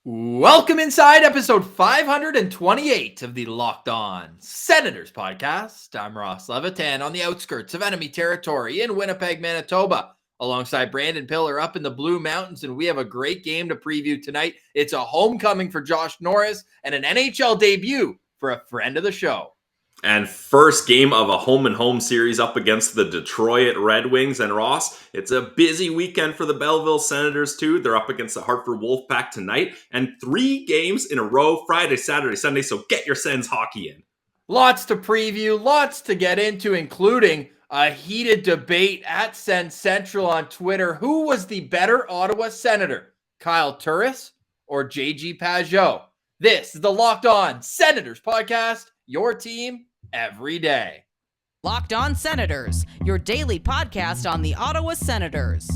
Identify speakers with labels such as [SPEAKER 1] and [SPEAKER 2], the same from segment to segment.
[SPEAKER 1] Welcome inside episode 528 of the Locked On Senators podcast. I'm Ross Levitan on the outskirts of enemy territory in Winnipeg, Manitoba, alongside Brandon Pillar up in the Blue Mountains, and we have a great game to preview tonight. It's a homecoming for Josh Norris and an NHL debut for a friend of the show.
[SPEAKER 2] And first game of a home-and-home series up against the Detroit Red Wings. And Ross, it's a busy weekend for the Belleville Senators too. They're up against the Hartford Wolfpack tonight. And 3 games in a row, Friday, Saturday, Sunday. So get your Sens hockey in.
[SPEAKER 1] Lots to preview, lots to get into, including a heated debate at Sens Central on Twitter. Who was the better Ottawa Senator, Kyle Turris or JG Pageau? This is the Locked On Senators podcast, your team every day.
[SPEAKER 3] Locked On Senators, your daily podcast on the Ottawa Senators.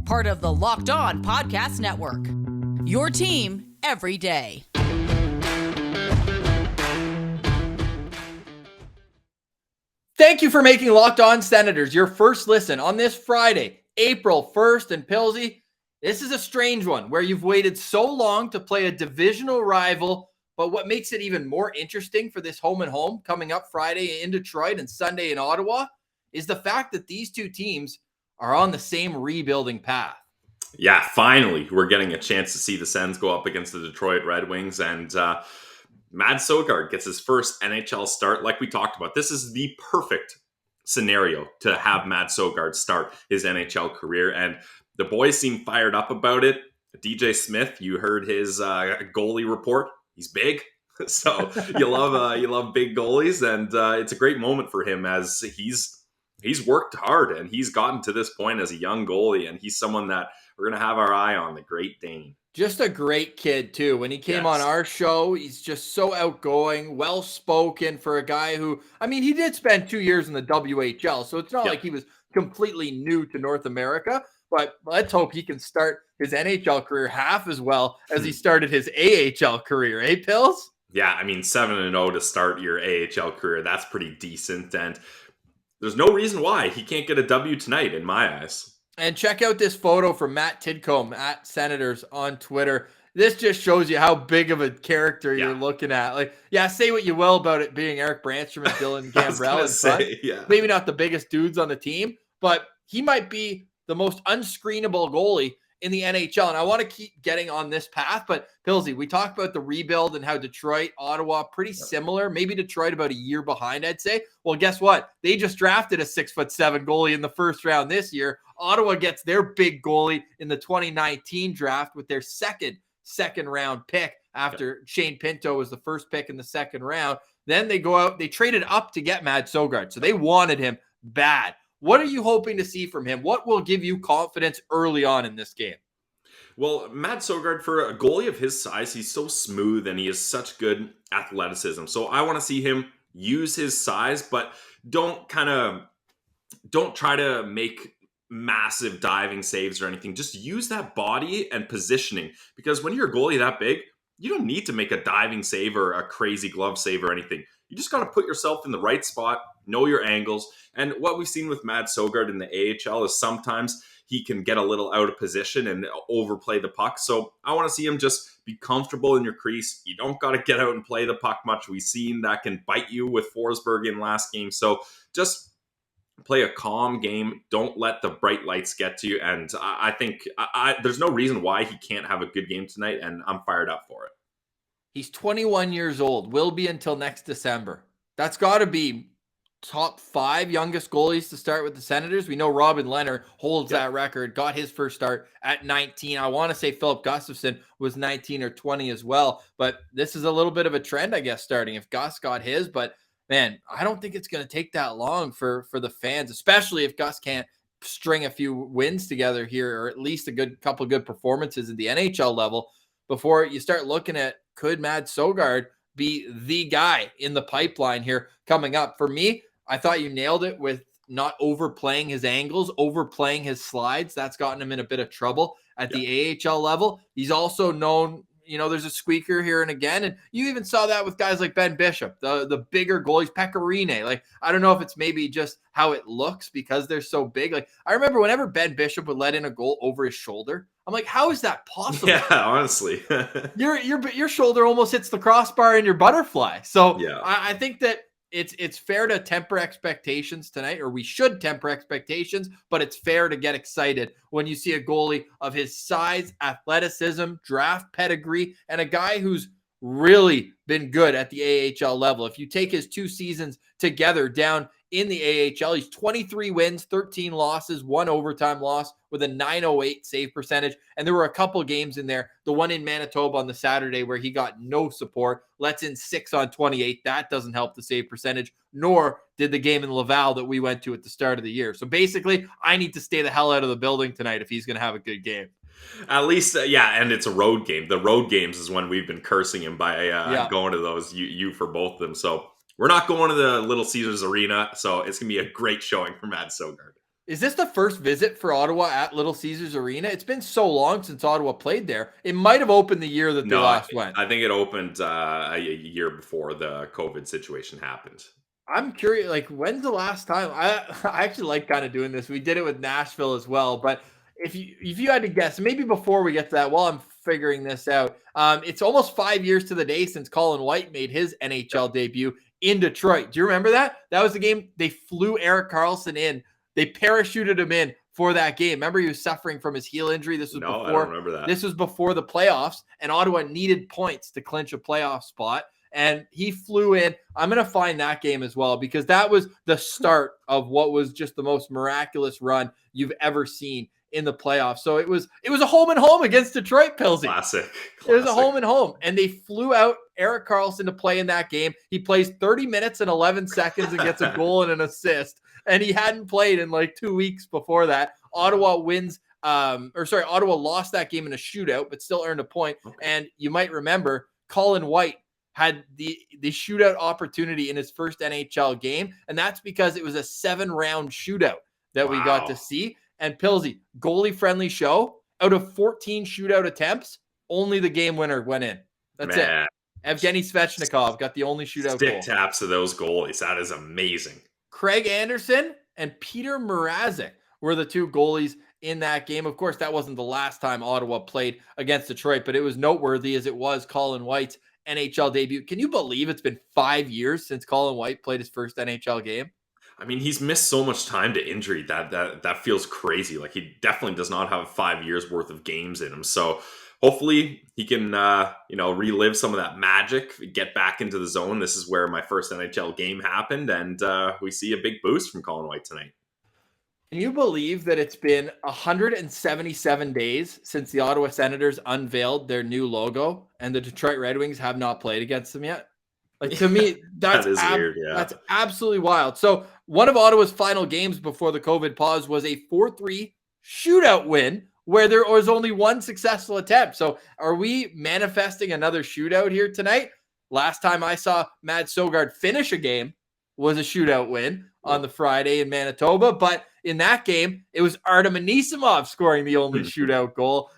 [SPEAKER 3] Part of the Locked On Podcast Network. Your team every day.
[SPEAKER 1] Thank you for making Locked On Senators your first listen on this Friday, April 1st. And Pilsy, this is a strange one where you've waited so long to play a divisional rival. But what makes it even more interesting for this home and home coming up Friday in Detroit and Sunday in Ottawa is the fact that these two teams are on the same rebuilding path.
[SPEAKER 2] Yeah, finally, we're getting a chance to see the Sens go up against the Detroit Red Wings. And Mads Søgaard gets his first NHL start. Like we talked about, this is the perfect scenario to have Mads Søgaard start his NHL career. And the boys seem fired up about it. DJ Smith, you heard his goalie report. He's big, so you love big goalies, and it's a great moment for him as he's worked hard and he's gotten to this point as a young goalie, and he's someone that we're gonna have our eye on, the Great Dane.
[SPEAKER 1] Just a great kid too. When he came on our show, he's just so outgoing, well-spoken for a guy who, I mean, he did spend 2 years in the WHL, so it's not like he was completely new to North America. But let's hope he can start his NHL career half as well as he started his AHL career, eh, Pills?
[SPEAKER 2] Yeah, I mean, 7-0 to start your AHL career, that's pretty decent. And there's no reason why he can't get a W tonight in my eyes.
[SPEAKER 1] And check out this photo from Matt Tidcombe at Senators on Twitter. This just shows you how big of a character you're looking at. Like, say what you will about it being Eric Brandstrom and Dylan Gambrell. Maybe not the biggest dudes on the team, but he might be the most unscreenable goalie in the NHL. And I want to keep getting on this path, but Pilsy, we talked about the rebuild and how Detroit, Ottawa, pretty similar. Maybe Detroit about a year behind, I'd say. Well, guess what? They just drafted a 6'7" goalie in the first round this year. Ottawa gets their big goalie in the 2019 draft with their second round pick after Shane Pinto was the first pick in the second round. Then they go out, they traded up to get Mads Søgaard. So they wanted him bad. What are you hoping to see from him? What will give you confidence early on in this game?
[SPEAKER 2] Well, Mads Søgaard, for a goalie of his size, he's so smooth and he has such good athleticism. So I want to see him use his size, but don't try to make massive diving saves or anything. Just use that body and positioning, because when you're a goalie that big, you don't need to make a diving save or a crazy glove save or anything. You just got to put yourself in the right spot, know your angles. And what we've seen with Mads Søgaard in the AHL is sometimes he can get a little out of position and overplay the puck. So I want to see him just be comfortable in your crease. You don't got to get out and play the puck much. We've seen that can bite you with Forsberg in last game. So just play a calm game. Don't let the bright lights get to you. And I think there's no reason why he can't have a good game tonight, and I'm fired up for it.
[SPEAKER 1] He's 21 years old, will be until next December. That's got to be top 5 youngest goalies to start with the Senators. We know Robin Lehner holds that record, got his first start at 19. I want to say Philip Gustafsson was 19 or 20 as well, but this is a little bit of a trend, I guess, starting if Gus got his. But man, I don't think it's going to take that long for the fans, especially if Gus can't string a few wins together here, or at least a couple good performances at the NHL level before you start looking at, could Mads Søgaard be the guy in the pipeline here coming up? For me, I thought you nailed it with not overplaying his angles, overplaying his slides. That's gotten him in a bit of trouble at the AHL level. He's also known, there's a squeaker here and again. And you even saw that with guys like Ben Bishop, the bigger goalies, Pecorine. Like, I don't know if it's maybe just how it looks because they're so big. Like, I remember whenever Ben Bishop would let in a goal over his shoulder, I'm like, how is that possible?
[SPEAKER 2] Yeah, honestly.
[SPEAKER 1] Your shoulder almost hits the crossbar in your butterfly. So
[SPEAKER 2] Yeah.
[SPEAKER 1] I think that it's fair to temper expectations tonight, or we should temper expectations, but it's fair to get excited when you see a goalie of his size, athleticism, draft pedigree, and a guy who's really been good at the AHL level. If you take his 2 seasons together down in the AHL, he's 23 wins, 13 losses, 1 overtime loss with a .908 save percentage. And there were a couple games in there, the one in Manitoba on the Saturday where he got no support, lets in 6 on 28. That doesn't help the save percentage, nor did the game in Laval that we went to at the start of the year. So basically, I need to stay the hell out of the building tonight if he's going to have a good game.
[SPEAKER 2] At least, and it's a road game. The road games is when we've been cursing him by going to those, you for both of them. So we're not going to the Little Caesars Arena, so it's going to be a great showing for Matt Søgaard.
[SPEAKER 1] Is this the first visit for Ottawa at Little Caesars Arena? It's been so long since Ottawa played there. It might have opened the year that they last went.
[SPEAKER 2] I think it opened a year before the COVID situation happened.
[SPEAKER 1] I'm curious, like, when's the last time? I actually like kind of doing this. We did it with Nashville as well, but if you had to guess, maybe before we get to that, while I'm figuring this out, it's almost 5 years to the day since Colin White made his NHL debut in Detroit. Do you remember that? That was the game they flew Erik Karlsson in. They parachuted him in for that game. Remember, he was suffering from his heel injury. I don't remember that. This was before the playoffs, and Ottawa needed points to clinch a playoff spot. And he flew in. I'm going to find that game as well, because that was the start of what was just the most miraculous run you've ever seen in the playoffs. So it was a home and home against Detroit, Pilsy.
[SPEAKER 2] Classic.
[SPEAKER 1] It was a home and home. And they flew out Erik Karlsson to play in that game. He plays 30 minutes and 11 seconds and gets a goal and an assist. And he hadn't played in like 2 weeks before that. Ottawa lost that game in a shootout, but still earned a point. Okay. And you might remember Colin White had the shootout opportunity in his first NHL game. And that's because it was a 7-round shootout that we got to see. And Pilsy, goalie-friendly show. Out of 14 shootout attempts, only the game winner went in. That's it. Evgeny Svechnikov got the only shootout goal.
[SPEAKER 2] Stick taps of those goalies. That is amazing.
[SPEAKER 1] Craig Anderson and Peter Mrazek were the 2 goalies in that game. Of course, that wasn't the last time Ottawa played against Detroit, but it was noteworthy as it was Colin White's NHL debut. Can you believe it's been 5 years since Colin White played his first NHL game?
[SPEAKER 2] I mean, he's missed so much time to injury that feels crazy. Like, he definitely does not have 5 years worth of games in him. So hopefully he can, relive some of that magic, get back into the zone. This is where my first NHL game happened, and we see a big boost from Colin White tonight.
[SPEAKER 1] Can you believe that it's been 177 days since the Ottawa Senators unveiled their new logo, and the Detroit Red Wings have not played against them yet? Like, to me, that is weird. Yeah, that's absolutely wild. So one of Ottawa's final games before the COVID pause was a 4-3 shootout win where there was only one successful attempt. So are we manifesting another shootout here tonight? Last time I saw Matt Søgaard finish a game was a shootout win on the Friday in Manitoba. But in that game, it was Artem Anisimov scoring the only shootout goal.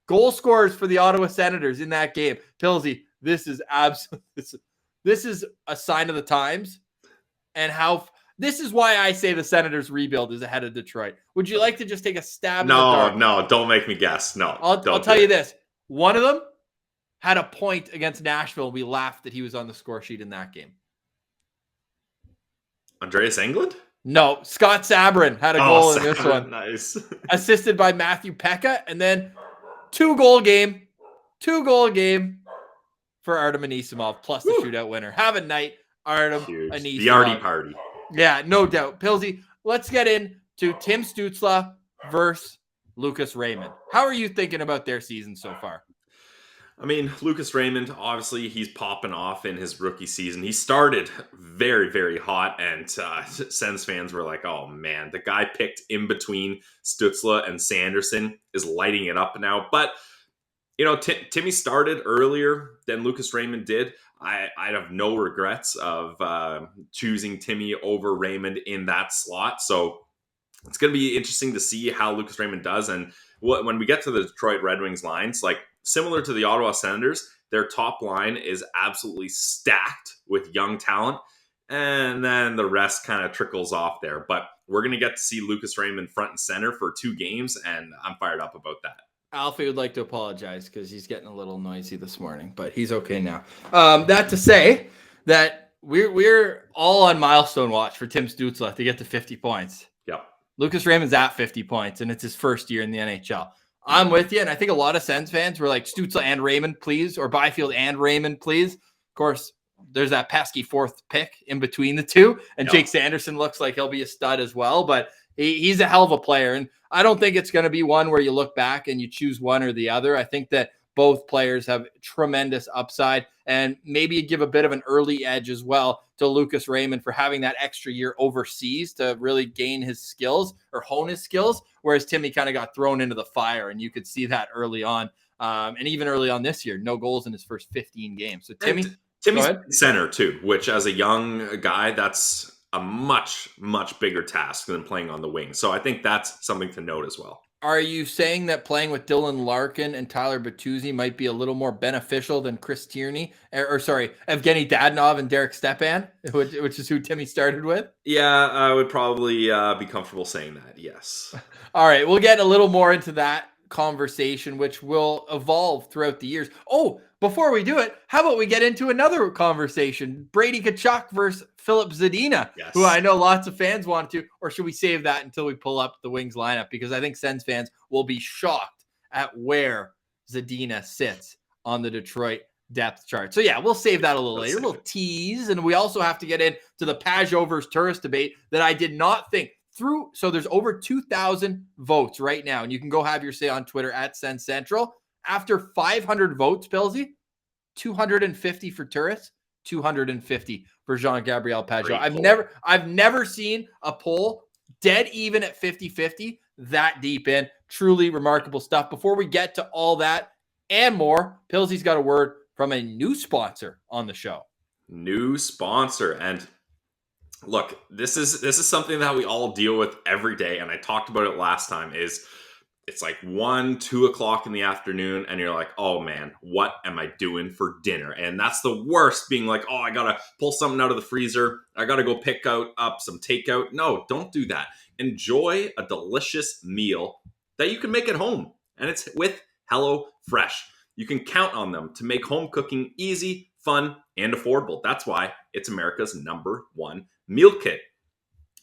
[SPEAKER 1] Goal scorers for the Ottawa Senators in that game. Pilsy, this is a sign of the times, and this is why I say the Senators rebuild is ahead of Detroit. Would you like to just take a stab? In the dark?
[SPEAKER 2] No, don't make me guess. No,
[SPEAKER 1] I'll tell you this. One of them had a point against Nashville. We laughed that he was on the score sheet in that game.
[SPEAKER 2] Andreas Englund?
[SPEAKER 1] No, Scott Sabrin had a goal in this one.
[SPEAKER 2] Nice.
[SPEAKER 1] Assisted by Matthew Pekka, and then 2-goal game for Artem Anisimov, plus the shootout winner. Have a night, Artem Anisimov.
[SPEAKER 2] The Artie party.
[SPEAKER 1] Yeah, no doubt. Pilsy, let's get into Tim Stützle versus Lucas Raymond. How are you thinking about their season so far?
[SPEAKER 2] I mean, Lucas Raymond, obviously, he's popping off in his rookie season. He started very, very hot, and Sens fans were like, oh, man, the guy picked in between Stützle and Sanderson is lighting it up now. But, Timmy started earlier than Lucas Raymond did. I have no regrets of choosing Timmy over Raymond in that slot. So it's going to be interesting to see how Lucas Raymond does. And when we get to the Detroit Red Wings lines, like similar to the Ottawa Senators, their top line is absolutely stacked with young talent. And then the rest kind of trickles off there. But we're going to get to see Lucas Raymond front and center for 2 games, and I'm fired up about that.
[SPEAKER 1] Alfie would like to apologize because he's getting a little noisy this morning, but he's okay now. That to say that we're all on milestone watch for Tim Stützle to get to 50 points.
[SPEAKER 2] Yep.
[SPEAKER 1] Lucas Raymond's at 50 points, and it's his first year in the NHL. I'm with you, and I think a lot of Sens fans were like, Stützle and Raymond, please, or Byfield and Raymond, please. Of course, there's that pesky 4th pick in between the two, and Jake Sanderson looks like he'll be a stud as well, but he's a hell of a player, and I don't think it's going to be one where you look back and you choose one or the other. I think that both players have tremendous upside, and maybe you give a bit of an early edge as well to Lucas Raymond for having that extra year overseas to really gain his skills or hone his skills, whereas Timmy kind of got thrown into the fire, and you could see that early on. And even early on this year, no goals in his first 15 games. So Timmy's
[SPEAKER 2] center too, which as a young guy, that's a much, much bigger task than playing on the wing. So I think that's something to note as well.
[SPEAKER 1] Are you saying that playing with Dylan Larkin and Tyler Bertuzzi might be a little more beneficial than Chris Tierney, or Evgeny Dadonov and Derek Stepan, which is who Timmy started with?
[SPEAKER 2] Yeah, I would probably be comfortable saying that. Yes.
[SPEAKER 1] All right, we'll get a little more into that conversation, which will evolve throughout the years. Oh, before we do it, how about we get into another conversation? Brady Tkachuk versus Philip Zadina, who I know lots of fans want to, or should we save that until we pull up the Wings lineup? Because I think Sens fans will be shocked at where Zadina sits on the Detroit depth chart. So yeah, we'll save that a little later, a little tease. And we also have to get into the Pajot versus Turris debate that I did not think through. So there's over 2,000 votes right now, and you can go have your say on Twitter at Sens Central. After 500 votes, Pilsy, 250 for Turris, 250 for Jean-Gabriel Pajot. I've never seen a poll dead even at 50-50 that deep in. Truly remarkable stuff. Before we get to all that and more, Pilsy's got a word from a new sponsor on the show.
[SPEAKER 2] New sponsor. And look, this is something that we all deal with every day. And I talked about it last time is it's like 1-2 o'clock in the afternoon and you're like, oh man, what am I doing for dinner? And that's the worst, being like, oh, I got to pull something out of the freezer. I got to go pick up some takeout. No, don't do that. Enjoy a delicious meal that you can make at home. And it's with HelloFresh. You can count on them to make home cooking easy, fun, and affordable. That's why it's America's #1 meal kit.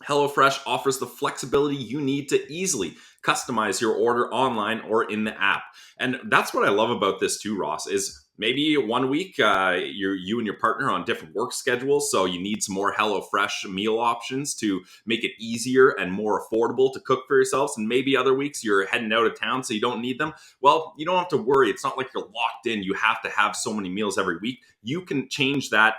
[SPEAKER 2] HelloFresh offers the flexibility you need to easily customize your order online or in the app. And that's what I love about this too, Ross, is maybe one week you and your partner on different work schedules, so you need some more HelloFresh meal options to make it easier and more affordable to cook for yourselves. And maybe other weeks you're heading out of town, so you don't need them. Well, you don't have to worry. It's not like you're locked in. You have to have so many meals every week. You can change that,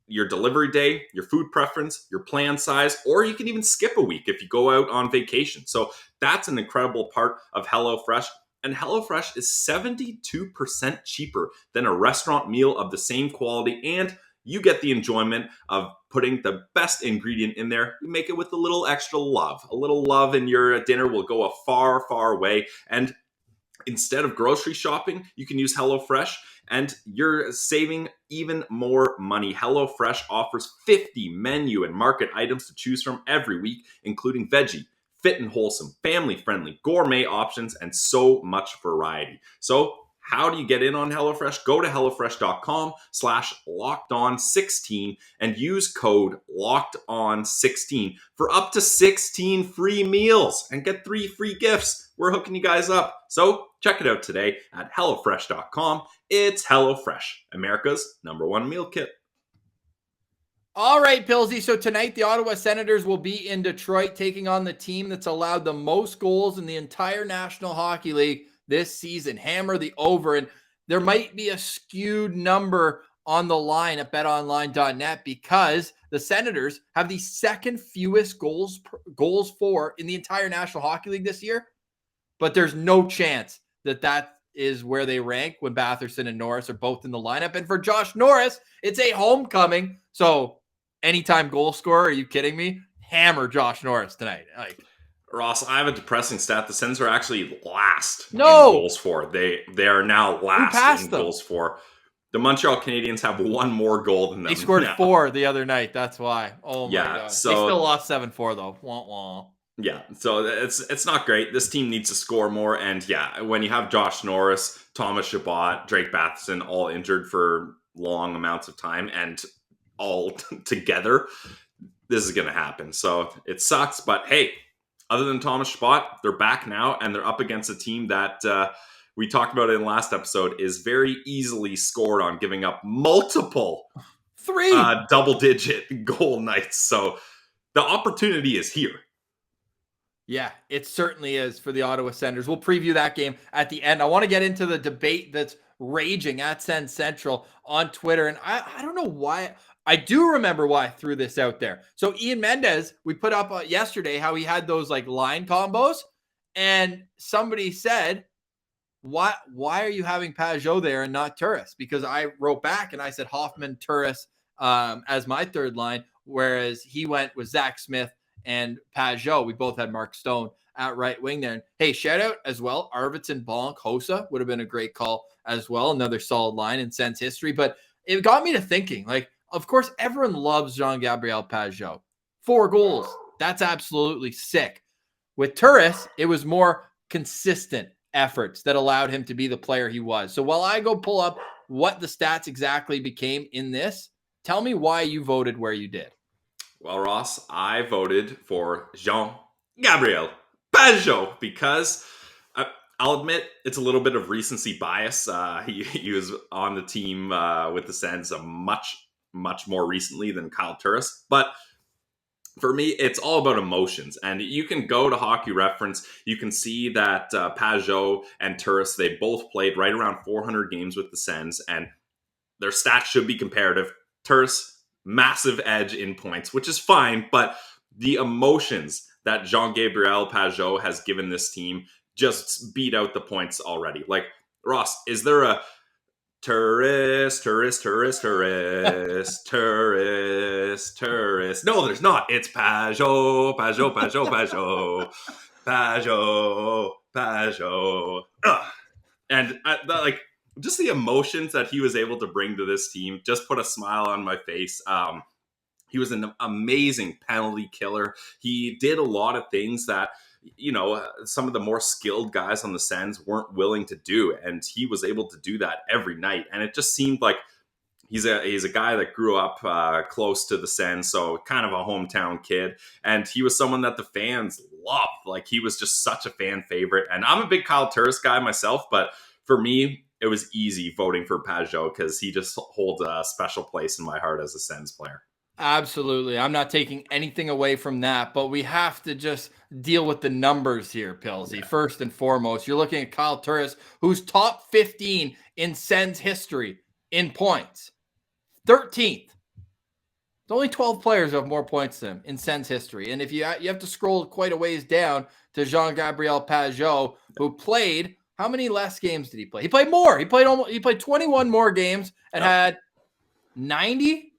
[SPEAKER 2] your delivery day, your food preference, your plan size, or you can even skip a week if you go out on vacation. So that's an incredible part of HelloFresh. And HelloFresh is 72% cheaper than a restaurant meal of the same quality. And you get the enjoyment of putting the best ingredient in there. You make it with a little extra love. A little love in your dinner will go a far, far way. And instead of grocery shopping, you can use HelloFresh and you're saving even more money. HelloFresh offers 50 menu and market items to choose from every week, including veggie, fit and wholesome, family-friendly, gourmet options, and so much variety. So how do you get in on HelloFresh? Go to HelloFresh.com/LockedOn16 and use code LockedOn16 for up to 16 free meals and get 3 free gifts. We're hooking you guys up. So check it out today at HelloFresh.com. It's HelloFresh, America's #1 meal kit.
[SPEAKER 1] All right, Pilsy. So tonight, the Ottawa Senators will be in Detroit taking on the team that's allowed the most goals in the entire National Hockey League this season. Hammer the over, and there might be a skewed number on the line at betonline.net because the Senators have the second fewest goals for in the entire National Hockey League this year. But there's no chance that is where they rank when Batherson and Norris are both in the lineup. And for Josh Norris, it's a homecoming. So anytime goal scorer, are you kidding me? Hammer Josh Norris tonight.
[SPEAKER 2] Ross, I have a depressing stat. The Sens are actually last in goals for. They are now last in goals for. The Montreal Canadiens have one more goal than them.
[SPEAKER 1] They scored
[SPEAKER 2] now.
[SPEAKER 1] 4 the other night. That's why. Oh my
[SPEAKER 2] Yeah,
[SPEAKER 1] God.
[SPEAKER 2] so-
[SPEAKER 1] They still lost 7-4 though. Wah, wah.
[SPEAKER 2] Yeah, so it's not great. This team needs to score more, and yeah, when you have Josh Norris, Thomas Chabot, Drake Batherson all injured for long amounts of time and all together, this is going to happen. So it sucks, but hey, other than Thomas Chabot, they're back now, and they're up against a team that we talked about in the last episode is very easily scored on, giving up multiple
[SPEAKER 1] 3.
[SPEAKER 2] double-digit goal nights. So the opportunity is here.
[SPEAKER 1] Yeah, it certainly is for the Ottawa Senators. We'll preview that game at the end. I want to get into the debate that's raging at Sens Central on Twitter. And I don't know why. I do remember why I threw this out there. So Ian Mendez, we put up yesterday how he had those like line combos. And somebody said, why are you having Pajot there and not Turris? Because I wrote back and I said Hoffman, Turris as my third line, whereas he went with Zach Smith and Pajot. We both had Mark Stone at right wing there. And hey, shout out as well. Arvidsson, Bonk, Hossa would have been a great call as well. Another solid line in Sens history. But it got me to thinking, like, of course, everyone loves Jean-Gabriel Pajot. 4 goals. That's absolutely sick. With Turris, it was more consistent efforts that allowed him to be the player he was. So while I go pull up what the stats exactly became in this, tell me why you voted where you did.
[SPEAKER 2] Well, Ross, I voted for Jean-Gabriel Pajot because I'll admit it's a little bit of recency bias. He was on the team with the Sens much more recently than Kyle Turris. But for me, it's all about emotions. And you can go to Hockey Reference. You can see that Pajot and Turris, they both played right around 400 games with the Sens. And their stats should be comparative. Turris, massive edge in points, which is fine. But the emotions that Jean-Gabriel Pajot has given this team just beat out the points already. Like, Ross, is there a Turris? No, there's not. It's Pajot. And like, just the emotions that he was able to bring to this team just put a smile on my face. He was an amazing penalty killer. He did a lot of things that, you know, some of the more skilled guys on the Sens weren't willing to do. And he was able to do that every night. And it just seemed like he's a guy that grew up close to the Sens. So kind of a hometown kid. And he was someone that the fans loved. Like, he was just such a fan favorite. And I'm a big Kyle Turris guy myself. But for me, it was easy voting for Pajot because he just holds a special place in my heart as a Sens player.
[SPEAKER 1] Absolutely. I'm not taking anything away from that, but we have to just deal with the numbers here, Pilsy. Yeah. First and foremost, you're looking at Kyle Turris, who's top 15 in Sens history in points. 13th. There's only 12 players who have more points than him in Sens history. And if you have to scroll quite a ways down to Jean-Gabriel Pajot, who played, how many less games did he play? He played more. He played 21 more games and had 90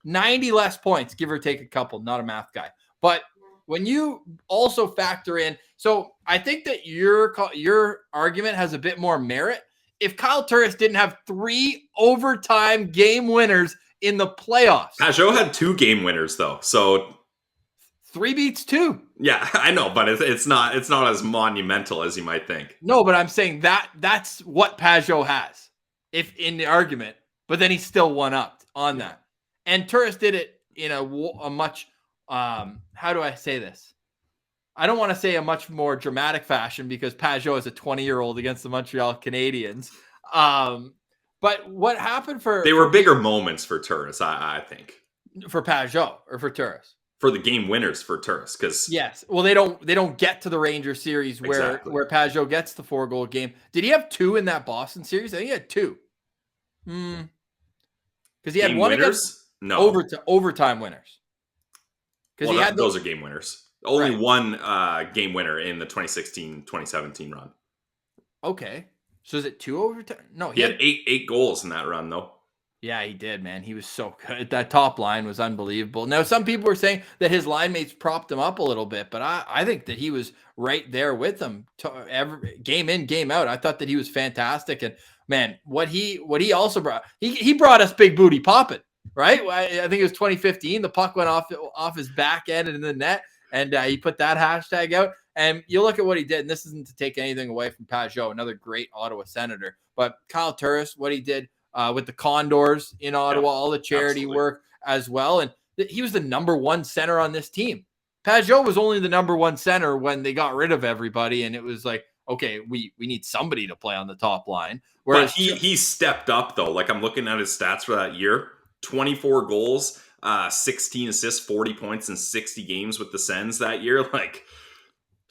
[SPEAKER 1] less points, give or take a couple. Not a math guy. But when you also factor in, so I think that your argument has a bit more merit. If Kyle Turris didn't have 3 overtime game winners in the playoffs.
[SPEAKER 2] Pajot had 2 game winners though. So
[SPEAKER 1] 3 beats 2.
[SPEAKER 2] Yeah, I know, but it's not as monumental as you might think.
[SPEAKER 1] No, but I'm saying that's what Pajot has, if in the argument, but then he's still one up on that. And Turris did it in a much, how do I say this? I don't want to say a much more dramatic fashion because Pajot is a 20-year-old against the Montreal Canadiens. But what happened
[SPEAKER 2] they were bigger moments for Turris, I think.
[SPEAKER 1] For Pajot or for Turris?
[SPEAKER 2] For the game winners for Turris, because
[SPEAKER 1] yes, well they don't get to the Ranger series where Pajot gets the 4-goal game. Did he have 2 in that Boston series? I think he had 2. Because he had one
[SPEAKER 2] winners? No.
[SPEAKER 1] Overtime winners. Because
[SPEAKER 2] those are game winners. Only one game winner in the 2016-2017 run.
[SPEAKER 1] Okay. So is it 2 overtime? No,
[SPEAKER 2] he had eight goals in that run, though.
[SPEAKER 1] Yeah, he did, man. He was so good. That top line was unbelievable. Now, some people were saying that his line mates propped him up a little bit, but I think that he was right there with them. Every game in, game out. I thought that he was fantastic. And man, what he also brought, he brought us Big Booty Poppin', right? I think it was 2015. The puck went off his back end and in the net, and he put that hashtag out. And you look at what he did, and this isn't to take anything away from Pajot, another great Ottawa Senator, but Kyle Turris, what he did with the Condors in Ottawa, all the charity work as well, and he was the number one center on this team. Pajot was only the number one center when they got rid of everybody, and it was like, okay, we need somebody to play on the top line. Whereas
[SPEAKER 2] but he stepped up, though. Like, I'm looking at his stats for that year. 24 goals, 16 assists, 40 points in 60 games with the Sens that year. Like,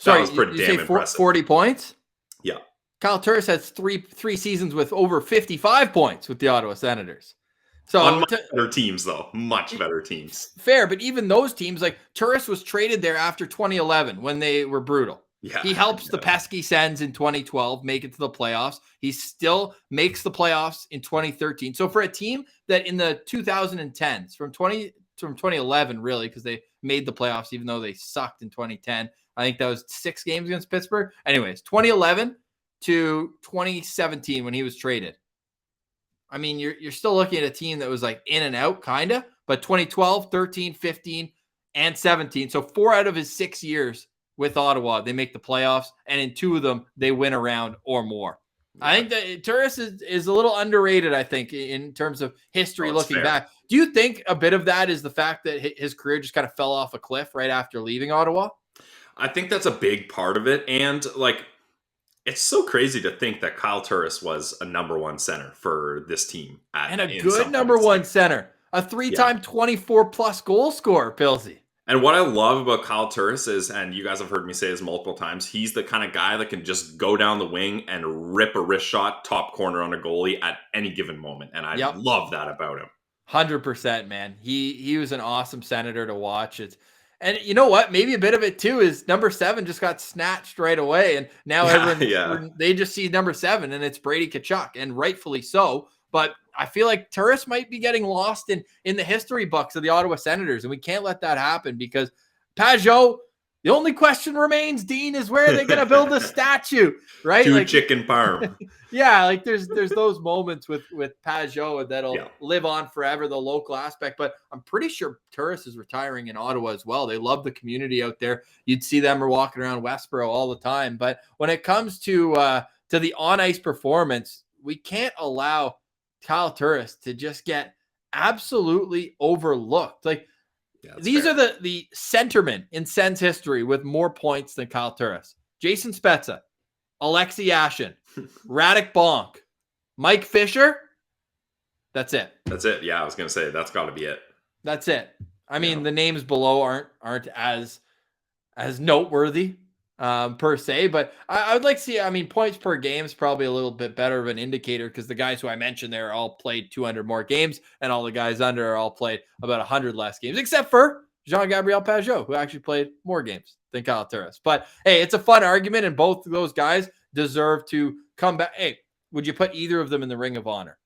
[SPEAKER 2] that was pretty damn impressive.
[SPEAKER 1] 40 points?
[SPEAKER 2] Yeah.
[SPEAKER 1] Kyle Turris has three seasons with over 55 points with the Ottawa Senators. So
[SPEAKER 2] on much better teams, though. Much better teams.
[SPEAKER 1] Fair, but even those teams, like Turris was traded there after 2011 when they were brutal.
[SPEAKER 2] Yeah,
[SPEAKER 1] he helps the pesky Sens in 2012 make it to the playoffs. He still makes the playoffs in 2013. So for a team that in the 2010s, from 2011, really, because they made the playoffs, even though they sucked in 2010. I think that was 6 games against Pittsburgh. Anyways, 2011 to 2017 when he was traded. I mean, you're still looking at a team that was like in and out, kind of, but 2012, 13, 15, and 17. So 4 out of his 6 years with Ottawa, they make the playoffs, and in 2 of them, they win a round or more. Yeah. I think that Turris is a little underrated, I think, in terms of history looking back. Do you think a bit of that is the fact that his career just kind of fell off a cliff right after leaving Ottawa?
[SPEAKER 2] I think that's a big part of it. And, like, it's so crazy to think that Kyle Turris was a number 1 center for this team.
[SPEAKER 1] And a good number 1 center. A 3-time 24-plus goal scorer, Pilsy.
[SPEAKER 2] And what I love about Kyle Turris is, and you guys have heard me say this multiple times, he's the kind of guy that can just go down the wing and rip a wrist shot top corner on a goalie at any given moment. And I love that about him.
[SPEAKER 1] 100%, man. He was an awesome Senator to watch. And you know what? Maybe a bit of it, too, is number 7 just got snatched right away. And now everyone, they just see number 7, and it's Brady Tkachuk, and rightfully so. But I feel like Turris might be getting lost in the history books of the Ottawa Senators, and we can't let that happen because Pajot, the only question remains, Dean, is where are they going to build a statue, right?
[SPEAKER 2] To chicken parm.
[SPEAKER 1] Yeah, like there's those moments with Pajot that'll live on forever, the local aspect. But I'm pretty sure Turris is retiring in Ottawa as well. They love the community out there. You'd see them walking around Westboro all the time. But when it comes to the on-ice performance, we can't allow Kyle Turris to just get absolutely overlooked. Like these are the centermen in Sens history with more points than Kyle Turris. Jason Spezza, Alexei Yashin, Radek Bonk, Mike Fisher. That's it. Yeah,
[SPEAKER 2] I was going to say that's got to be it.
[SPEAKER 1] That's it. I mean, the names below aren't as noteworthy per se, but I would like to see, I mean, points per game is probably a little bit better of an indicator because the guys who I mentioned there all played 200 more games and all the guys under are all played about 100 less games, except for Jean-Gabriel Pajot, who actually played more games than Kyle Turris. But hey, it's a fun argument, and both of those guys deserve to come back. Hey, would you put either of them in the Ring of Honor?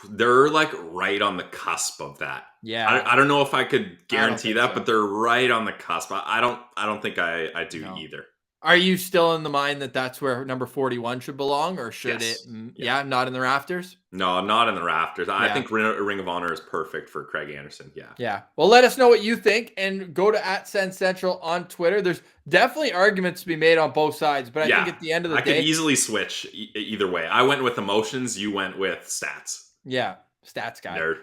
[SPEAKER 2] They're like right on the cusp of that.
[SPEAKER 1] Yeah.
[SPEAKER 2] I don't know if I could guarantee that, but they're right on the cusp. I don't think I do either.
[SPEAKER 1] Are you still in the mind that that's where number 41 should belong, or should it? Yeah, not in the rafters?
[SPEAKER 2] No, not in the rafters. I think Ring of Honor is perfect for Craig Anderson. Yeah.
[SPEAKER 1] Yeah. Well, let us know what you think and go to @SensCentral on Twitter. There's definitely arguments to be made on both sides, but I think at the end of the day,
[SPEAKER 2] I could easily switch either way. I went with emotions. You went with stats.
[SPEAKER 1] Yeah. Stats guy.
[SPEAKER 2] Nerd.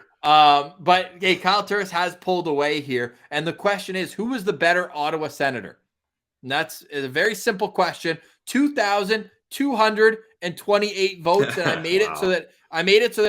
[SPEAKER 1] But hey, Kyle Turris has pulled away here. And the question is, who was the better Ottawa Senator? And that's a very simple question. 2,228 votes. And I made it so that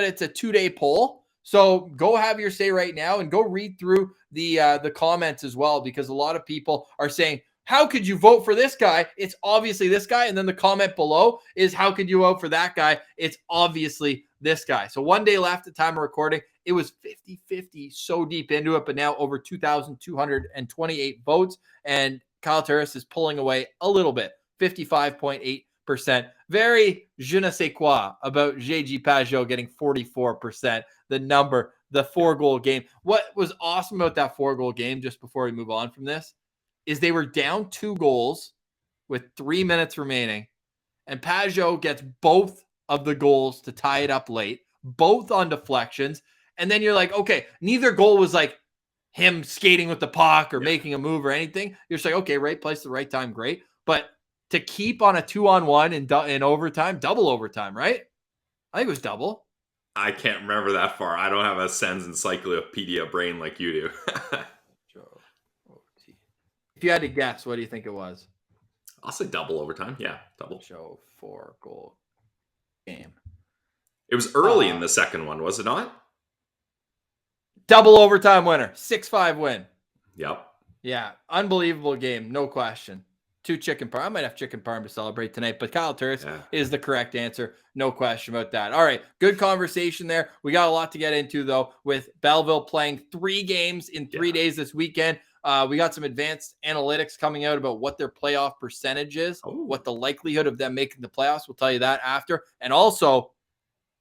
[SPEAKER 1] it's a 2-day poll. So go have your say right now and go read through the comments as well, because a lot of people are saying, how could you vote for this guy? It's obviously this guy. And then the comment below is, how could you vote for that guy? It's obviously this guy. So 1 day left at time of recording. It was 50-50 so deep into it, but now over 2,228 votes. And Kyle Turris is pulling away a little bit, 55.8%. Very je ne sais quoi about JG Pajot getting 44%. The number, the 4-goal game. What was awesome about that 4-goal game, just before we move on from this, is they were down 2 goals with 3 minutes remaining. and Pajot gets both of the goals to tie it up late, both on deflections. And then you're like, okay, neither goal was like him skating with the puck or making a move or anything. You're just like, okay, right place at the right time, great. But to keep on a 2-on-1 in overtime, double overtime, right? I think it was double.
[SPEAKER 2] I can't remember that far. I don't have a Sens encyclopedia brain like you do.
[SPEAKER 1] If you had to guess, what do you think it was?
[SPEAKER 2] I'll say double overtime. Yeah, double.
[SPEAKER 1] Show 4-goal game.
[SPEAKER 2] It was early in the second one, was it not?
[SPEAKER 1] Double overtime winner. 6-5 win.
[SPEAKER 2] Yep.
[SPEAKER 1] Yeah, unbelievable game, no question. 2 chicken parm. I might have chicken parm to celebrate tonight, but Kyle Turris is the correct answer. No question about that. All right, good conversation there. We got a lot to get into, though, with Belleville playing 3 games in 3 days this weekend. We got some advanced analytics coming out about what their playoff percentage is, what the likelihood of them making the playoffs. We'll tell you that after. And also,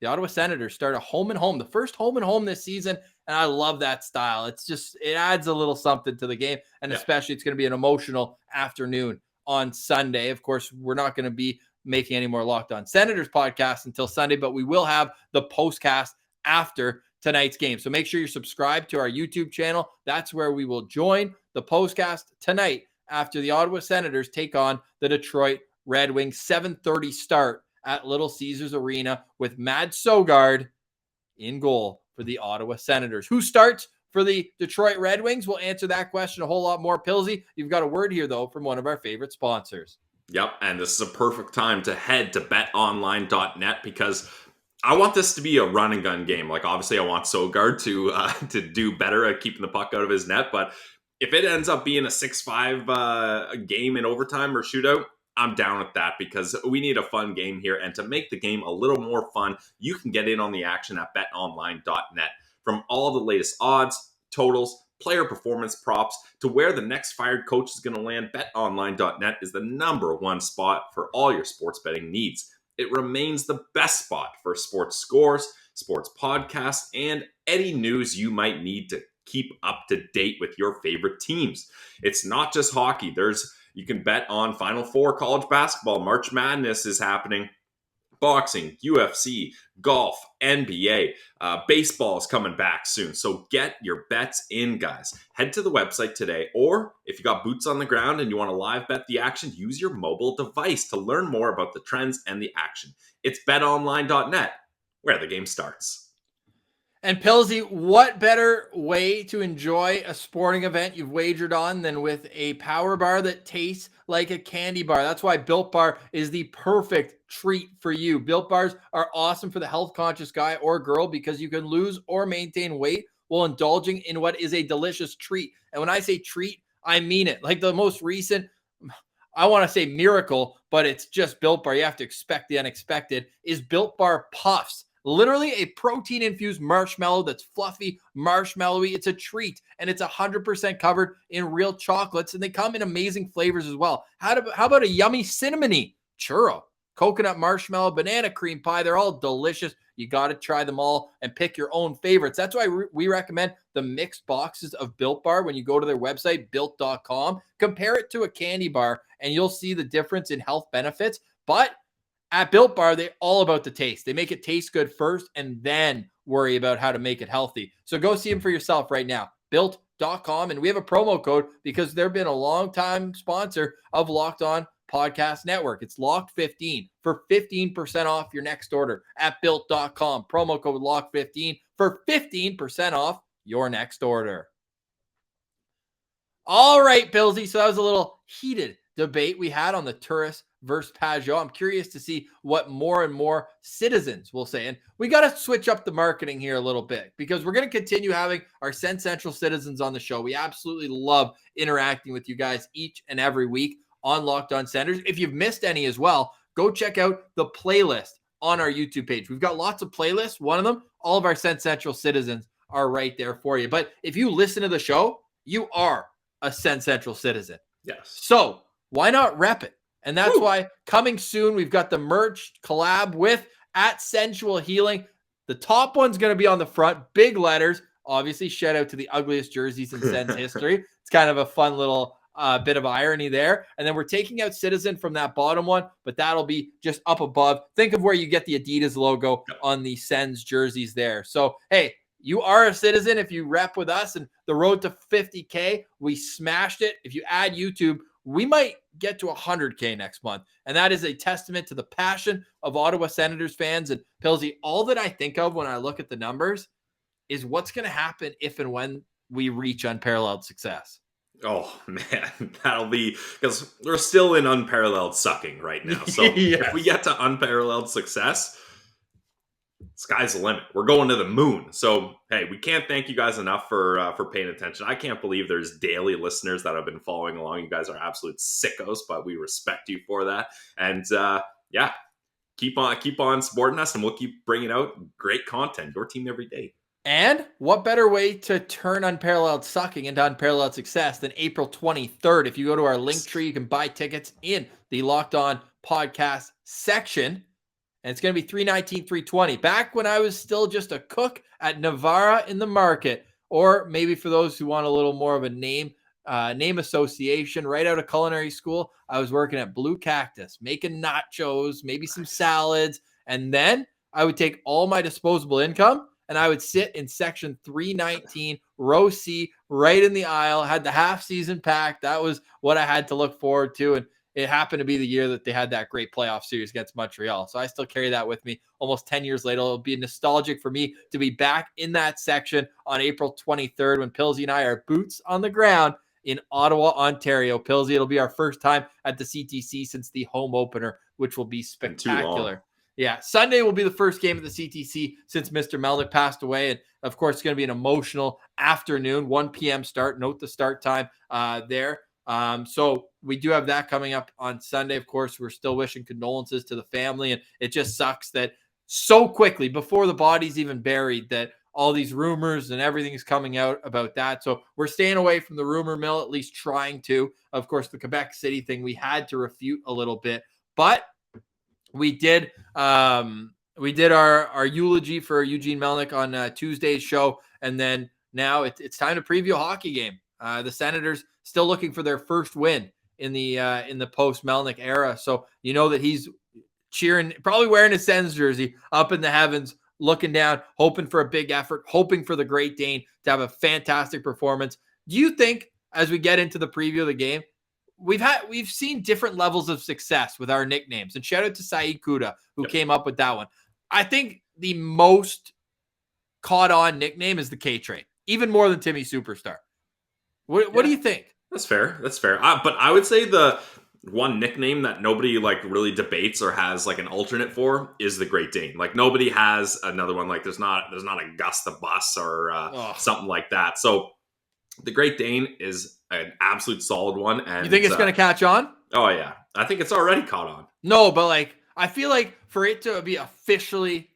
[SPEAKER 1] the Ottawa Senators start a home and home, the first home and home this season. And I love that style. It's just, it adds a little something to the game. And especially it's going to be an emotional afternoon on Sunday. Of course, we're not going to be making any more Locked On Senators podcasts until Sunday, but we will have the postcast after tonight's game. So make sure you're subscribed to our YouTube channel. That's where we will join the postcast tonight after the Ottawa Senators take on the Detroit Red Wings. 7:30 start at Little Caesars Arena with Mads Søgaard in goal for the Ottawa Senators. Who starts for the Detroit Red Wings? We'll answer that question a whole lot more. Pilsy, you've got a word here, though, from one of our favorite sponsors.
[SPEAKER 2] Yep, and this is a perfect time to head to betonline.net because I want this to be a run and gun game. Like, obviously, I want Søgaard to do better at keeping the puck out of his net, but if it ends up being a 6-5 game in overtime or shootout, I'm down with that because we need a fun game here. And to make the game a little more fun, you can get in on the action at betonline.net. From all the latest odds, totals, player performance props, to where the next fired coach is going to land, betonline.net is the #1 spot for all your sports betting needs. It remains the best spot for sports scores, sports podcasts, and any news you might need to keep up to date with your favorite teams. It's not just hockey. You can bet on Final Four college basketball. March Madness is happening. Boxing, UFC, golf, NBA, baseball is coming back soon. So get your bets in, guys. Head to the website today, or if you got boots on the ground and you want to live bet the action, use your mobile device to learn more about the trends and the action. It's betonline.net, where the game starts.
[SPEAKER 1] And Pilsy, what better way to enjoy a sporting event you've wagered on than with a power bar that tastes like a candy bar? That's why Built Bar is the perfect treat for you. Built Bars are awesome for the health-conscious guy or girl because you can lose or maintain weight while indulging in what is a delicious treat. And when I say treat, I mean it. Like the most recent, I want to say miracle, but it's just Built Bar. You have to expect the unexpected, is Built Bar Puffs. Literally a protein-infused marshmallow that's fluffy, marshmallowy. It's a treat, and it's 100% covered in real chocolates, and they come in amazing flavors as well. How about a yummy cinnamony churro, coconut marshmallow, banana cream pie? They're all delicious. You got to try them all and pick your own favorites. That's why we recommend the mixed boxes of Built Bar when you go to their website, built.com. Compare it to a candy bar, and you'll see the difference in health benefits. But at Built Bar, they're all about the taste. They make it taste good first and then worry about how to make it healthy. So go see them for yourself right now, built.com. And we have a promo code because they've been a long-time sponsor of Locked On Podcast Network. It's Locked15 for 15% off your next order at built.com. Promo code Locked15 for 15% off your next order. All right, Pilsy. So that was a little heated debate we had on the Turris versus Pajot. I'm curious to see what more and more citizens will say. And we got to switch up the marketing here a little bit because we're going to continue having our Sens Central citizens on the show. We absolutely love interacting with you guys each and every week on Locked On Senators. If you've missed any as well, go check out the playlist on our YouTube page. We've got lots of playlists. One of them, all of our Sens Central citizens are right there for you. But if you listen to the show, you are a Sens Central citizen.
[SPEAKER 2] Yes.
[SPEAKER 1] So why not rep it? And that's why coming soon, we've got the merch collab with at Sensual Healing. The top one's going to be on the front, big letters. Obviously, shout out to the ugliest jerseys in Sens history. It's kind of a fun little bit of irony there. And then we're taking out Citizen from that bottom one, but that'll be just up above. Think of where you get the Adidas logo on the Sens jerseys there. So, hey, you are a Citizen if you rep with us, and the road to 50K, we smashed it. If you add YouTube, we might get to 100K next month. And that is a testament to the passion of Ottawa Senators fans. And Pilsy, all that I think of when I look at the numbers is what's going to happen if and when we reach unparalleled success.
[SPEAKER 2] Oh, man, that'll be, because we're still in unparalleled sucking right now. So
[SPEAKER 1] Yes.
[SPEAKER 2] If we get to unparalleled success, sky's the limit. We're going to the moon. So, hey, we can't thank you guys enough for paying attention. I can't believe there's daily listeners that have been following along. You guys are absolute sickos, but we respect you for that. And yeah, keep on supporting us, and we'll keep bringing out great content. Your team every day.
[SPEAKER 1] And what better way to turn unparalleled sucking into unparalleled success than April 23rd? If you go to our link tree, you can buy tickets in the Locked On podcast section. And it's going to be $319, $320. Back when I was still just a cook at Navarra in the market, or maybe for those who want a little more of a name association, right out of culinary school, I was working at Blue Cactus, making nachos, maybe some salads. And then I would take all my disposable income and I would sit in section 319, row C, right in the aisle, had the half season pack. That was what I had to look forward to. And it happened to be the year that they had that great playoff series against Montreal. So I still carry that with me almost 10 years later. It'll be nostalgic for me to be back in that section on April 23rd when Pilsy and I are boots on the ground in Ottawa, Ontario. Pilsy, it'll be our first time at the CTC since the home opener, which will be spectacular. Yeah, Sunday will be the first game at the CTC since Mr. Melnick passed away. And, of course, it's going to be an emotional afternoon, 1 p.m. start. Note the start time there. So we do have that coming up on Sunday. Of course, we're still wishing condolences to the family, and it just sucks that so quickly before the body's even buried that all these rumors and everything is coming out about that. So we're staying away from the rumor mill, at least trying to. Of course, the Quebec City thing we had to refute a little bit, but we did our eulogy for Eugene Melnick on Tuesday's show, and then now it's time to preview a hockey game. The Senators still looking for their first win in the post Melnick era. So you know that he's cheering, probably wearing his Sens jersey up in the heavens, looking down, hoping for a big effort, hoping for the Great Dane to have a fantastic performance. Do you think, as we get into the preview of the game, we've seen different levels of success with our nicknames? And shout out to Saeed Kuda, who came up with that one. I think the most caught on nickname is the K-Train, even more than Timmy Superstar. What do you think?
[SPEAKER 2] That's fair. But I would say the one nickname that nobody really debates or has an alternate for is the Great Dane. Nobody has another one. There's not a Gus the Bus or something like that. So the Great Dane is an absolute solid one. And
[SPEAKER 1] you think it's going to catch on?
[SPEAKER 2] Oh yeah, I think it's already caught on.
[SPEAKER 1] No, but I feel like for it to be officially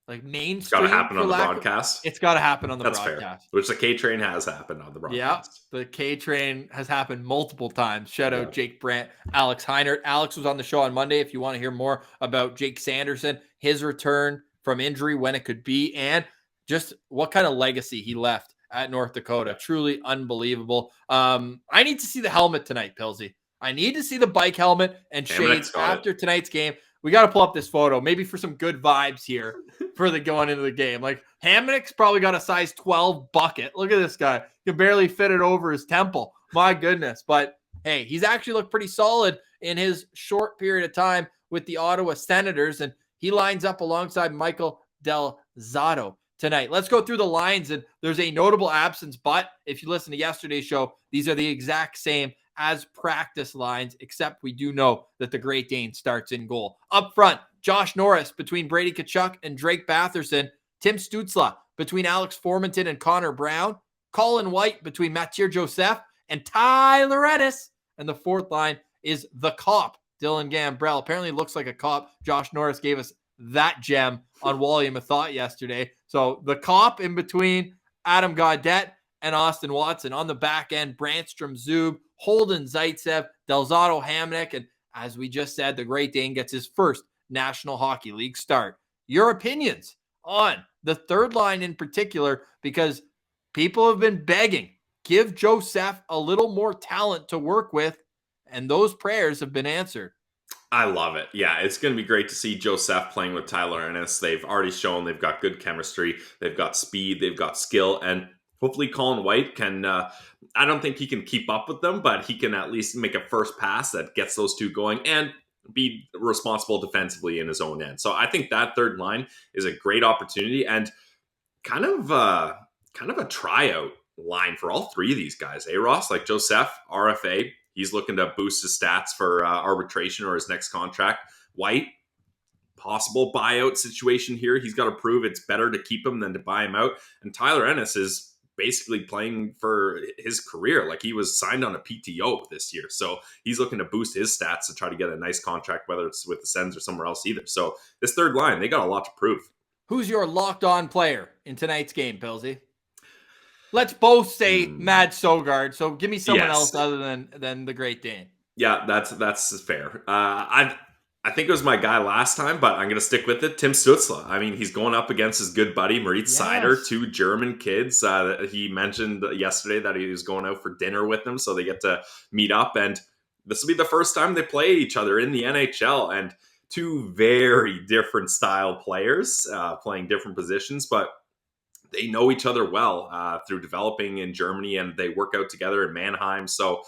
[SPEAKER 1] mainstream,
[SPEAKER 2] it's got to happen on the broadcast.
[SPEAKER 1] It's got to happen on the
[SPEAKER 2] That's
[SPEAKER 1] broadcast.
[SPEAKER 2] Fair. Which the K-Train has happened on the broadcast.
[SPEAKER 1] Yeah, the K-Train has happened multiple times. Shout out Jake Brandt, Alex Heinert. Alex was on the show on Monday. If you want to hear more about Jake Sanderson, his return from injury, when it could be, and just what kind of legacy he left at North Dakota. Truly unbelievable. I need to see the helmet tonight, Pilsy. I need to see the bike helmet and shades after tonight's game. We got to pull up this photo, maybe for some good vibes here for the going into the game. Hamonick's probably got a size 12 bucket. Look at this guy. He can barely fit it over his temple. My goodness. But hey, he's actually looked pretty solid in his short period of time with the Ottawa Senators, and he lines up alongside Michael Del Zotto tonight. Let's go through the lines, and there's a notable absence, but if you listen to yesterday's show, these are the exact same as practice lines, except we do know that the Great Dane starts in goal. Up front, Josh Norris between Brady Tkachuk and Drake Batherson. Tim Stützle between Alex Formanton and Connor Brown. Colin White between Mathieu Joseph and Tyler Ennis. And the fourth line is the cop, Dylan Gambrell. Apparently looks like a cop. Josh Norris gave us that gem on Volume of Thought yesterday. So the cop in between Adam Gaudette and Austin Watson. On the back end, Brandstrom Zub, Holden Zaitsev, Del Zotto Hamonic, and as we just said, the Great Dane gets his first National Hockey League start. Your opinions on the third line in particular, because people have been begging give Joseph a little more talent to work with, and those prayers have been answered.
[SPEAKER 2] I love it. Yeah, it's going to be great to see Joseph playing with Tyler Ennis. They've already shown they've got good chemistry. They've got speed. They've got skill. And hopefully Colin White can, I don't think he can keep up with them, but he can at least make a first pass that gets those two going and be responsible defensively in his own end. So I think that third line is a great opportunity and kind of a tryout line for all three of these guys. Ross, like Joseph, RFA. He's looking to boost his stats for arbitration or his next contract. White, possible buyout situation here. He's got to prove it's better to keep him than to buy him out. And Tyler Ennis is basically playing for his career. Like he was signed on a PTO this year. So he's looking to boost his stats to try to get a nice contract, whether it's with the Sens or somewhere else either. So this third line, they got a lot to prove.
[SPEAKER 1] Who's your locked on player in tonight's game, Pilsy? Let's both say Mad Søgaard. So give me someone else other than the Great Dane.
[SPEAKER 2] Yeah, that's fair. I think it was my guy last time, but I'm going to stick with it. Tim Stützle. I mean, he's going up against his good buddy, Moritz Seider, two German kids. He mentioned yesterday that he was going out for dinner with them, so they get to meet up. And this will be the first time they play each other in the NHL. And two very different style players playing different positions, but they know each other well through developing in Germany, and they work out together in Mannheim. So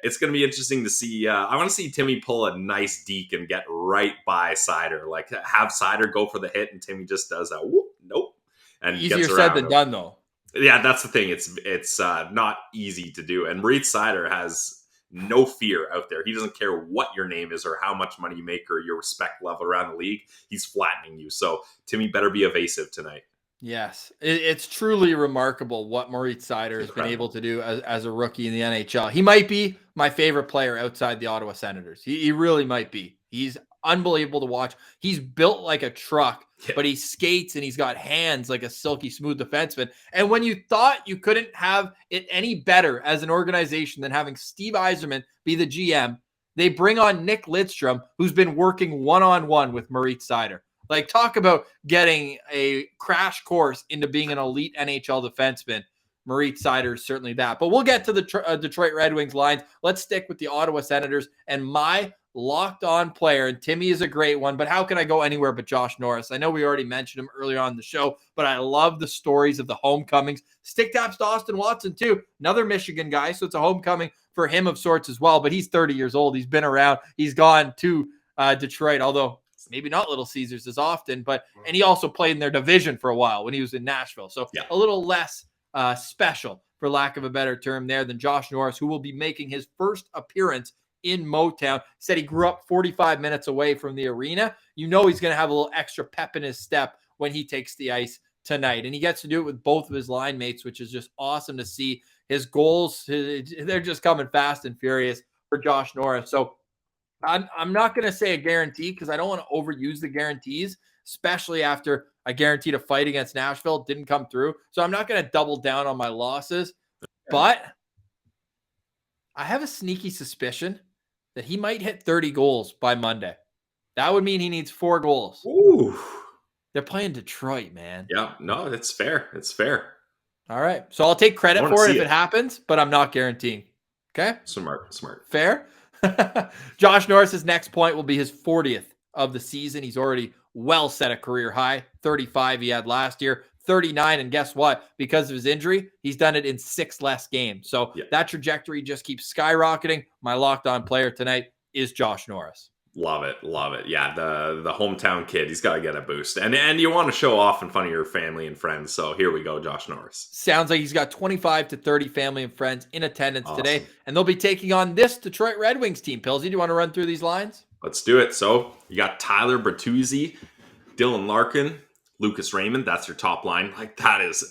[SPEAKER 2] it's going to be interesting to see. I want to see Timmy pull a nice deke and get right by Seider. Like have Seider go for the hit, and Timmy just does a whoop, nope. And
[SPEAKER 1] easier said than done, though.
[SPEAKER 2] Yeah, that's the thing. It's not easy to do. And Moritz Seider has no fear out there. He doesn't care what your name is or how much money you make or your respect level around the league. He's flattening you. So Timmy better be evasive tonight.
[SPEAKER 1] Yes, it's truly remarkable what Moritz Seider has been able to do as a rookie in the NHL. He might be my favorite player outside the Ottawa Senators. He really might be. He's unbelievable to watch. He's built like a truck, but he skates and he's got hands like a silky smooth defenseman. And when you thought you couldn't have it any better as an organization than having Steve Yzerman be the GM, they bring on Nick Lidstrom, who's been working one-on-one with Moritz Seider. Like, talk about getting a crash course into being an elite NHL defenseman. Moritz Seider is certainly that. But we'll get to the Detroit Red Wings lines. Let's stick with the Ottawa Senators. And my locked-on player, and Timmy is a great one, but how can I go anywhere but Josh Norris? I know we already mentioned him earlier on in the show, but I love the stories of the homecomings. Stick taps to Austin Watson, too. Another Michigan guy, so it's a homecoming for him of sorts as well. But he's 30 years old. He's been around. He's gone to Detroit, although maybe not Little Caesars as often, and he also played in their division for a while when he was in Nashville. So a little less special, for lack of a better term there, than Josh Norris, who will be making his first appearance in Motown. Said he grew up 45 minutes away from the arena. You know he's going to have a little extra pep in his step when he takes the ice tonight. And he gets to do it with both of his line mates, which is just awesome to see. His goals, they're just coming fast and furious for Josh Norris. So I'm not going to say a guarantee because I don't want to overuse the guarantees, especially after I guaranteed a fight against Nashville. Didn't come through. So I'm not going to double down on my losses. But I have a sneaky suspicion that he might hit 30 goals by Monday. That would mean he needs 4 goals.
[SPEAKER 2] Ooh.
[SPEAKER 1] They're playing Detroit, man.
[SPEAKER 2] Yeah, no, it's fair. It's fair.
[SPEAKER 1] All right. So I'll take credit for it if it happens, but I'm not guaranteeing. Okay?
[SPEAKER 2] Smart.
[SPEAKER 1] Fair? Josh Norris's next point will be his 40th of the season. He's already well set a career high. 35 he had last year, 39. And guess what? Because of his injury, he's done it in 6 less games. So that trajectory just keeps skyrocketing. My locked on player tonight is Josh Norris.
[SPEAKER 2] Love it. Yeah, the hometown kid, he's got to get a boost. And you want to show off in front of your family and friends. So here we go, Josh Norris.
[SPEAKER 1] Sounds like he's got 25 to 30 family and friends in attendance today. And they'll be taking on this Detroit Red Wings team. Pillsy, do you want to run through these lines?
[SPEAKER 2] Let's do it. So you got Tyler Bertuzzi, Dylan Larkin, Lucas Raymond. That's your top line. Like that's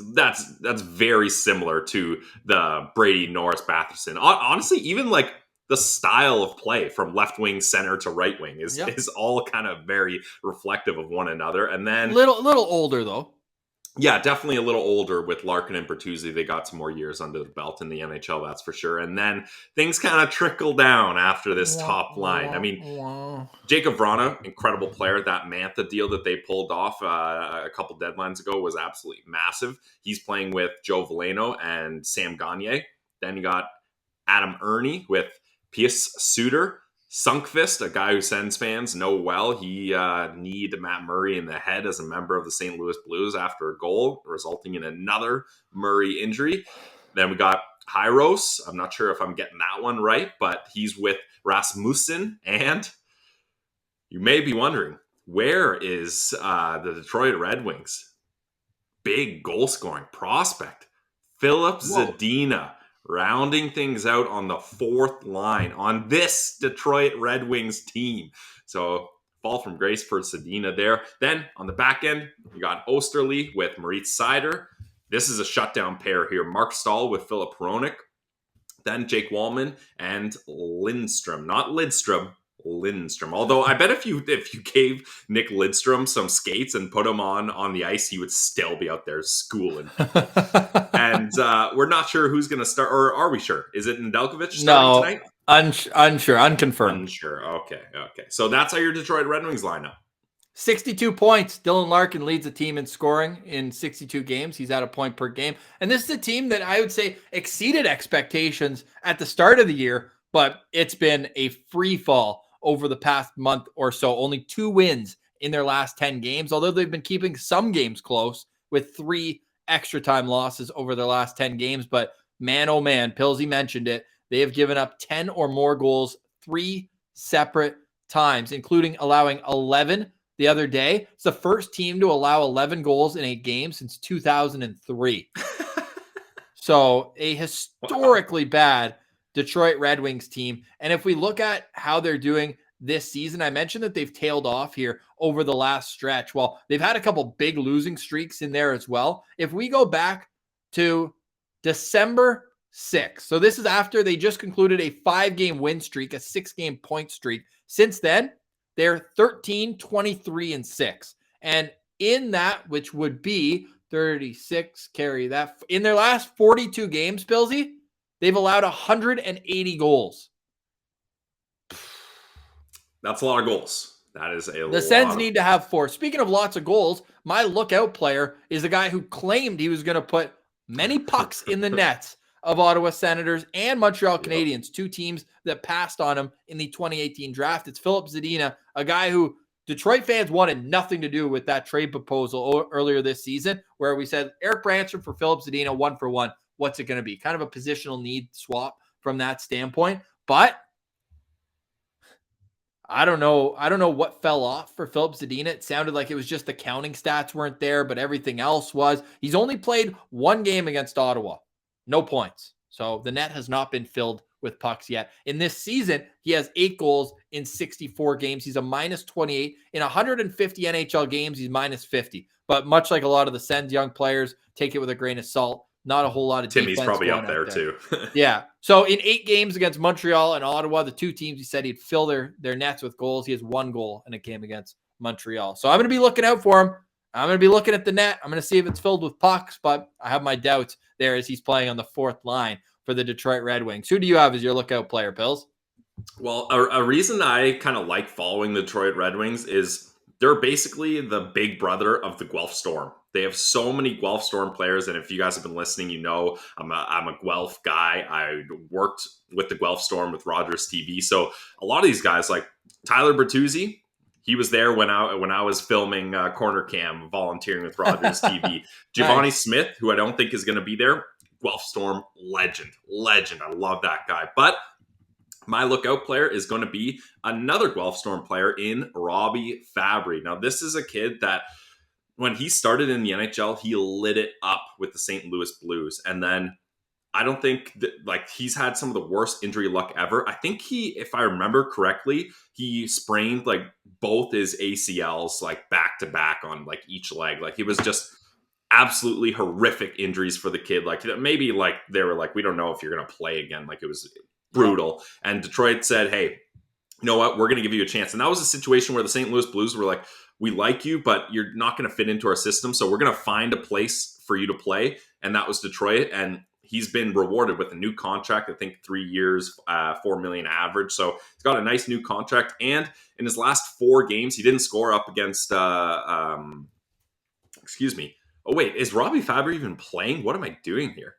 [SPEAKER 2] very similar to the Brady Norris Batherson. Honestly, even like the style of play from left wing, center to right wing is all kind of very reflective of one another. And then
[SPEAKER 1] little older though.
[SPEAKER 2] Yeah, definitely a little older with Larkin and Bertuzzi. They got some more years under the belt in the NHL, that's for sure. And then things kind of trickle down after this top line. I mean, Jacob Vrana, incredible player. That Mantha deal that they pulled off a couple deadlines ago was absolutely massive. He's playing with Joe Veleno and Sam Gagner. Then you got Adam Ernie with Pius Suter. Sunkfist, a guy who Sens fans know well. He kneed Matt Murray in the head as a member of the St. Louis Blues after a goal, resulting in another Murray injury. Then we got Hyros. I'm not sure if I'm getting that one right, but he's with Rasmussen. And you may be wondering, where is the Detroit Red Wings' big goal-scoring prospect, Philip Zadina, rounding things out on the fourth line on this Detroit Red Wings team. So fall from grace for Zadina there. Then on the back end, you got Osterley with Moritz Seider. This is a shutdown pair here. Mark Stahl with Philip Hronik. Then Jake Wallman and Lindstrom. Not Lidstrom, Lindstrom. Although I bet if you gave Nick Lidstrom some skates and put him on the ice, he would still be out there schooling. And we're not sure who's going to start, or are we sure? Is it Nedeljkovic starting tonight?
[SPEAKER 1] Unsure, unconfirmed.
[SPEAKER 2] Unsure. Okay. So that's how your Detroit Red Wings line up.
[SPEAKER 1] 62 points. Dylan Larkin leads the team in scoring in 62 games. He's at a point per game. And this is a team that I would say exceeded expectations at the start of the year, but it's been a free fall over the past month or so. Only 2 wins in their last 10 games, although they've been keeping some games close with 3 extra time losses over their last 10 games. But man, oh man, Pillsy mentioned it. They have given up 10 or more goals 3 separate times, including allowing 11 the other day. It's the first team to allow 11 goals in a game since 2003. So a historically bad Detroit Red Wings team. And if we look at how they're doing this season, I mentioned that they've tailed off here over the last stretch. Well, they've had a couple big losing streaks in there as well. If we go back to December 6th, so this is after they just concluded a 5-game win streak, a 6-game point streak. Since then, they're 13, 23, and 6. And in that, which would be 36, carry that. In their last 42 games, Pillsy, they've allowed 180 goals.
[SPEAKER 2] That's a lot of goals. That is a lot.
[SPEAKER 1] The Sens need to have 4. Speaking of lots of goals, my lookout player is a guy who claimed he was going to put many pucks in the nets of Ottawa Senators and Montreal Canadiens, 2 teams that passed on him in the 2018 draft. It's Philip Zadina, a guy who Detroit fans wanted nothing to do with that trade proposal earlier this season, where we said Eric Branson for Philip Zadina, 1-for-1. What's it going to be? Kind of a positional need swap from that standpoint. But I don't know what fell off for Philip Zadina. It sounded like it was just the counting stats weren't there, but everything else was. He's only played 1 game against Ottawa. No points. So the net has not been filled with pucks yet. In this season, he has 8 goals in 64 games. He's a -28. In 150 NHL games, he's -50. But much like a lot of the Sens young players, take it with a grain of salt. Not a whole lot of
[SPEAKER 2] Timmy's
[SPEAKER 1] defense
[SPEAKER 2] probably
[SPEAKER 1] going
[SPEAKER 2] up there
[SPEAKER 1] out
[SPEAKER 2] too.
[SPEAKER 1] Yeah. So in 8 games against Montreal and Ottawa, the 2 teams he said he'd fill their nets with goals. He has 1 goal in a game against Montreal. So I'm going to be looking out for him. I'm going to be looking at the net. I'm going to see if it's filled with pucks, but I have my doubts there as he's playing on the 4th line for the Detroit Red Wings. Who do you have as your lookout player, Pills?
[SPEAKER 2] Well, a reason I kind of like following the Detroit Red Wings is they're basically the big brother of the Guelph Storm. They have so many Guelph Storm players, and if you guys have been listening, you know I'm a Guelph guy. I worked with the Guelph Storm with Rogers TV, so a lot of these guys, like Tyler Bertuzzi, he was there when I was filming Corner Cam, volunteering with Rogers TV. Giovanni Smith, who I don't think is going to be there, Guelph Storm legend. I love that guy. But my lookout player is going to be another Guelph Storm player in Robbie Fabry. Now, this is a kid that when he started in the NHL, he lit it up with the St. Louis Blues. And then I don't think that, he's had some of the worst injury luck ever. I think if I remember correctly, he sprained both his ACLs back to back on each leg. It was just absolutely horrific injuries for the kid. Maybe they were we don't know if you're going to play again. It was brutal. And Detroit said, hey, you know what? We're going to give you a chance. And that was a situation where the St. Louis Blues were like, we like you, but you're not going to fit into our system. So we're going to find a place for you to play. And that was Detroit. And he's been rewarded with a new contract. I think 3 years, $4 million average. So he's got a nice new contract. And in his last 4 games, he didn't score up against, excuse me. Oh, wait, is Robbie Fabry even playing? What am I doing here?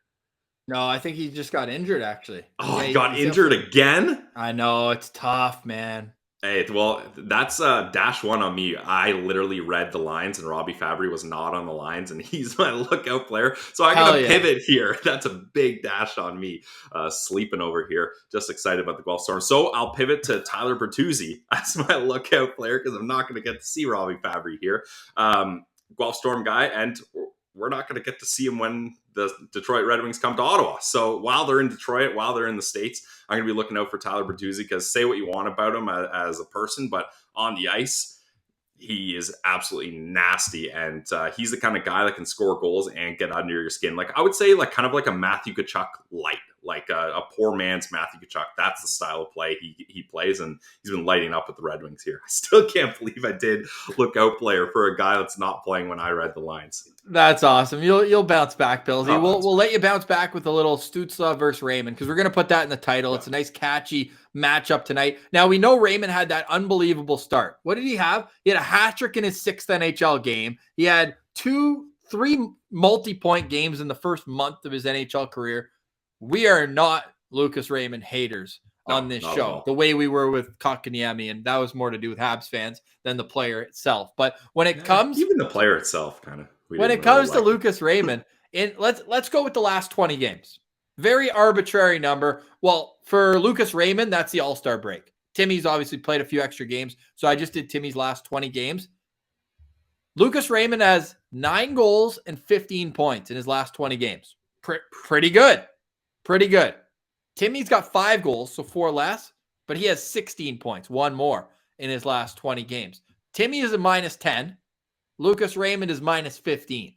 [SPEAKER 1] No, I think he just got injured, actually.
[SPEAKER 2] Oh,
[SPEAKER 1] Yeah,
[SPEAKER 2] he got
[SPEAKER 1] he's
[SPEAKER 2] injured again?
[SPEAKER 1] I know, it's tough, man.
[SPEAKER 2] Hey, well, that's dash one on me. I literally read the lines, and Robbie Fabry was not on the lines, and he's my lookout player. So I'm
[SPEAKER 1] Hell
[SPEAKER 2] going to
[SPEAKER 1] yeah.
[SPEAKER 2] pivot here. That's a big dash on me, sleeping over here. Just excited about the Guelph Storm. So I'll pivot to Tyler Bertuzzi as my lookout player because I'm not going to get to see Robbie Fabry here. Guelph Storm guy, and we're not going to get to see him when the Detroit Red Wings come to Ottawa. So while they're in Detroit, while they're in the States, I'm going to be looking out for Tyler Bertuzzi because say what you want about him as a person, but on the ice, he is absolutely nasty. And he's the kind of guy that can score goals and get under your skin. Like I would say like kind of like a Matthew Tkachuk light, like a poor man's Matthew Tkachuk. That's the style of play he plays, and he's been lighting up with the Red Wings here. I still can't believe I did lookout player for a guy that's not playing when I read the lines.
[SPEAKER 1] That's awesome. You'll bounce back, Billsy.
[SPEAKER 2] Oh,
[SPEAKER 1] We'll let you bounce back with a little Stützle versus Raymond because we're going to put that in the title. It's a nice catchy matchup tonight. Now we know Raymond had that unbelievable start. What did he have? He had a hat trick in his 6th NHL game. He had 3 multi-point games in the first month of his NHL career. We are not Lucas Raymond haters on this show, the way we were with Kotkaniemi, and that was more to do with Habs fans than the player itself. But when it comes,
[SPEAKER 2] even the player itself, kind of.
[SPEAKER 1] When it comes to Lucas Raymond, let's go with the last 20 games. Very arbitrary number. Well, for Lucas Raymond, that's the All-Star break. Timmy's obviously played a few extra games, so I just did Timmy's last 20 games. Lucas Raymond has 9 goals and 15 points in his last 20 games. Pretty good. Pretty good. Timmy's got 5 goals, so 4 less, but he has 16 points, 1 more in his last 20 games. Timmy is a -10. Lucas Raymond is -15.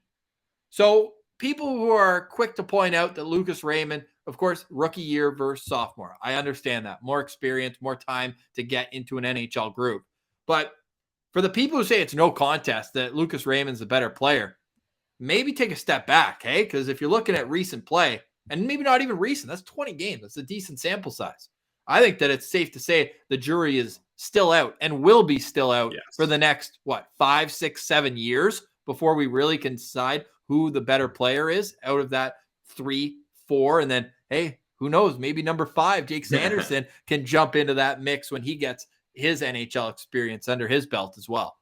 [SPEAKER 1] So people who are quick to point out that Lucas Raymond, of course, rookie year versus sophomore. I understand that. More experience, more time to get into an NHL group. But for the people who say it's no contest that Lucas Raymond's a better player, maybe take a step back, hey? Because if you're looking at recent play, and maybe not even recent, that's 20 games. That's a decent sample size. I think that it's safe to say the jury is still out and will be still out for the next, 5, 6, 7 years before we really can decide who the better player is out of that 3, 4. And then, hey, who knows? Maybe number 5, Jake Sanderson, can jump into that mix when he gets his NHL experience under his belt as well.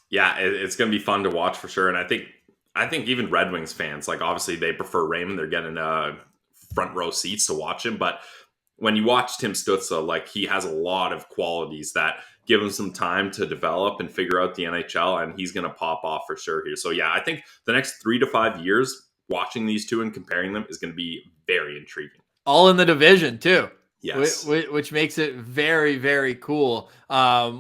[SPEAKER 2] Yeah, it's going to be fun to watch for sure. And I think even Red Wings fans, like obviously they prefer Raymond. They're getting front row seats to watch him. But when you watch Tim Stützle, like he has a lot of qualities that give him some time to develop and figure out the NHL, and he's going to pop off for sure here. So yeah, I think the next 3 to 5 years, watching these two and comparing them is going to be very intriguing.
[SPEAKER 1] All in the division too.
[SPEAKER 2] Yes.
[SPEAKER 1] Which makes it very, very cool.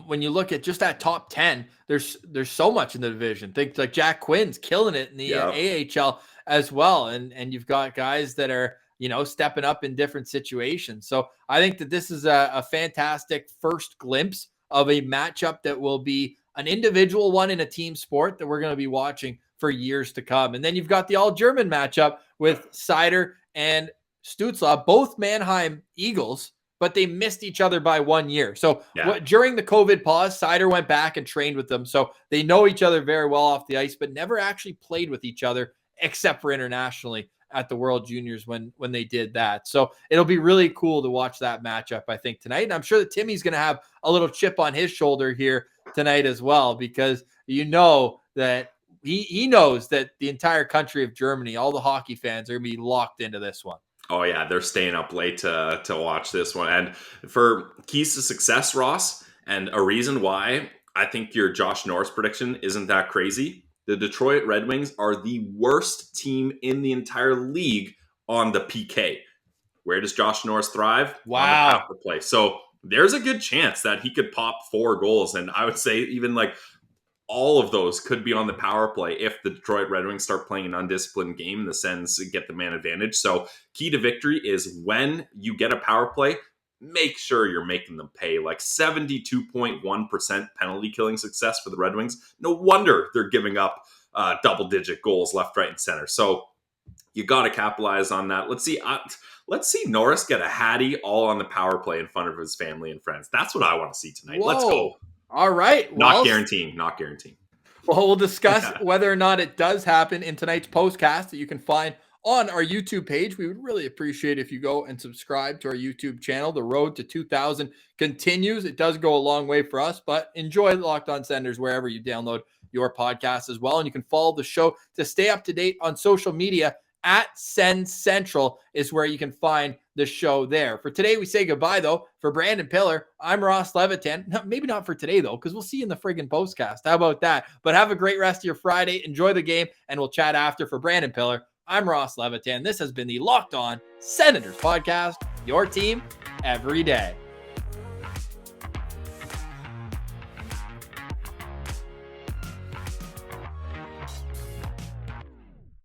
[SPEAKER 1] When you look at just that top 10, there's so much in the division. Think like Jack Quinn's killing it in the AHL as well. And you've got guys that are, stepping up in different situations. So I think that this is a fantastic first glimpse of a matchup that will be an individual one in a team sport that we're going to be watching for years to come. And then you've got the all-German matchup with Seider and Stützle, both Mannheim Eagles, but they missed each other by 1 year. So during the COVID pause, Seider went back and trained with them. So they know each other very well off the ice, but never actually played with each other except for internationally at the World Juniors when they did that. So it'll be really cool to watch that matchup, I think, tonight. And I'm sure that Timmy's going to have a little chip on his shoulder here tonight as well, because that he knows that the entire country of Germany, all the hockey fans, are going to be locked into this one.
[SPEAKER 2] Oh, yeah, they're staying up late to watch this one. And for keys to success, Ross, and a reason why I think your Josh Norris prediction isn't that crazy, the Detroit Red Wings are the worst team in the entire league on the PK. Where does Josh Norris thrive?
[SPEAKER 1] Wow.
[SPEAKER 2] On the power play. So there's a good chance that he could pop 4 goals. And I would say even like all of those could be on the power play if the Detroit Red Wings start playing an undisciplined game. The Sens get the man advantage. So key to victory is when you get a power play, make sure you're making them pay. Like 72.1% penalty killing success for the Red Wings. No wonder they're giving up double-digit goals left, right, and center. So you got to capitalize on that. Let's see Norris get a Hattie all on the power play in front of his family and friends. That's what I want to see tonight.
[SPEAKER 1] Whoa.
[SPEAKER 2] Let's go.
[SPEAKER 1] All right.
[SPEAKER 2] Not guaranteeing. Well,
[SPEAKER 1] we'll discuss whether or not it does happen in tonight's postcast that you can find on our YouTube page. We would really appreciate if you go and subscribe to our YouTube channel. The road to 2,000 continues. It does go a long way for us, but enjoy Locked On Senators wherever you download your podcast as well. And you can follow the show to stay up to date on social media at Sens Central is where you can find the show there. For today, we say goodbye, though. For Brandon Pillar, I'm Ross Levitan. No, maybe not for today, though, because we'll see you in the friggin' postcast. How about that? But have a great rest of your Friday. Enjoy the game, and we'll chat after. For Brandon Pillar, I'm Ross Levitan. This has been the Locked On Senators podcast, your team every day.